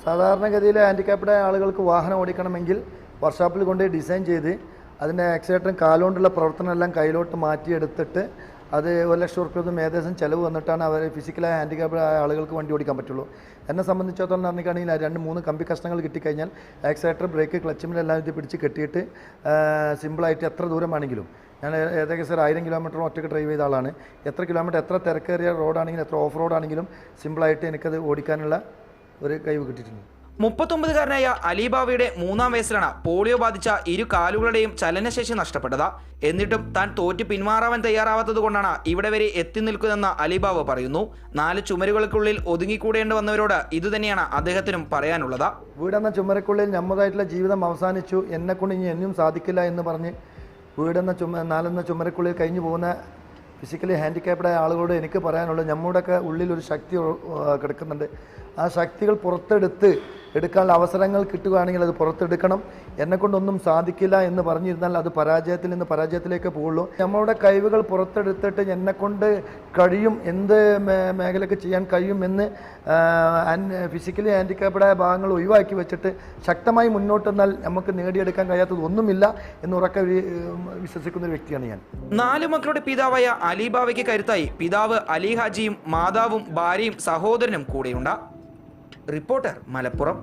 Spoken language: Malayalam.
സാധാരണഗതിയിൽ ഹാൻഡിക്യാപ്ഡ് ആളുകൾക്ക് വാഹനം ഓടിക്കണമെങ്കിൽ വർക്ക്ഷോപ്പിൽ കൊണ്ട് ഡിസൈൻ ചെയ്ത് അതിൻ്റെ ആക്സിലേറ്ററും കാലുകൊണ്ടുള്ള പ്രവർത്തനം എല്ലാം കയ്യിലോട്ട് മാറ്റിയെടുത്തിട്ട് അത് 1 ലക്ഷം റുപ്യ ഏകദേശം ചിലവ് വന്നിട്ടാണ് അവർ ഫിസിക്കലായ ഹാൻഡിക്യാപ്ഡ് ആയ ആളുകൾക്ക് വണ്ടി ഓടിക്കാൻ പറ്റുള്ളൂ. എന്നെ സംബന്ധിച്ചിടത്തോളം പറഞ്ഞിട്ടാണെങ്കിൽ 2-3 കമ്പി കഷ്ണങ്ങൾ കിട്ടിക്കഴിഞ്ഞാൽ ആക്സിലേറ്റർ ബ്രേക്ക് ക്ലച്ചുമിലെല്ലാം ഇത് പിടിച്ച് കെട്ടിയിട്ട് സിമ്പിളായിട്ട് എത്ര ദൂരമാണെങ്കിലും ഞാൻ ഏകദേശം 1000 കിലോമീറ്റർ ഒറ്റയ്ക്ക് ഡ്രൈവ് ചെയ്ത ആളാണ്. എത്ര കിലോമീറ്റർ എത്ര തിരക്കേറിയ റോഡാണെങ്കിലും എത്ര ഓഫ് റോഡാണെങ്കിലും സിമ്പിളായിട്ട് എനിക്കത് ഓടിക്കാനുള്ള ഒരു കഴിവ് കിട്ടിയിട്ടുണ്ട്. 39-കാരനായ അലിബാവയുടെ 3-ാം വയസ്സിലാണ് പോളിയോ ബാധിച്ച ഇരു കാലുകളുടെയും ചലനശേഷി നഷ്ടപ്പെട്ടത്. എന്നിട്ടും താൻ തോറ്റ് പിന്മാറാൻ തയ്യാറാവാത്തത് കൊണ്ടാണ് ഇവിടെ വരെ എത്തി നിൽക്കുന്നതെന്ന് അലിബാവ പറയുന്നു. 4 ചുമരുകൾക്കുള്ളിൽ ഒതുങ്ങിക്കൂടേണ്ടി വന്നവരോട് ഇതുതന്നെയാണ് അദ്ദേഹത്തിനും പറയാനുള്ളത്. വീടെന്ന ചുമരക്കുള്ളിൽ നമ്മുടേതായിട്ടുള്ള ജീവിതം അവസാനിച്ചു, എന്നെക്കൊണ്ട് ഇനി എന്നും സാധിക്കില്ല എന്ന് പറഞ്ഞ് വീടെന്ന 4 ചുമരക്കുള്ളിൽ കഴിഞ്ഞു പോകുന്ന ഫിസിക്കലി ഹാൻഡിക്യാപ്ഡ് ആയ ആളുകളോട് എനിക്ക് പറയാനുള്ളത്, നമ്മുടെയൊക്കെ ഉള്ളിൽ ഒരു ശക്തി കിടക്കുന്നുണ്ട്. ആ ശക്തികൾ പുറത്തെടുത്ത് എടുക്കാനുള്ള അവസരങ്ങൾ കിട്ടുകയാണെങ്കിൽ അത് പുറത്തെടുക്കണം. എന്നെക്കൊണ്ടൊന്നും സാധിക്കില്ല എന്ന് പറഞ്ഞിരുന്നാൽ അത് പരാജയത്തിൽ നിന്ന് പരാജയത്തിലേക്ക് പോകുള്ളൂ. നമ്മളുടെ കഴിവുകൾ പുറത്തെടുത്തിട്ട് എന്നെക്കൊണ്ട് കഴിയും, എന്ത് മേഖലയ്ക്ക് ചെയ്യാൻ കഴിയും എന്ന് ഫിസിക്കലി ഹാൻഡിക്യാപ്ഡായ ഭാഗങ്ങൾ ഒഴിവാക്കി വെച്ചിട്ട് ശക്തമായി മുന്നോട്ട് വന്നാൽ നമുക്ക് നേടിയെടുക്കാൻ കഴിയാത്തത് ഒന്നുമില്ല എന്ന് ഉറക്കെ വിശ്വസിക്കുന്ന ഒരു വ്യക്തിയാണ് ഞാൻ. 4 മക്കളുടെ പിതാവായ അലിബാവയ്ക്ക് കരുത്തായി പിതാവ് അലി ഹാജിയും മാതാവും ഭാര്യയും സഹോദരനും കൂടെയുണ്ട്. റിപ്പോർട്ടർ, മലപ്പുറം.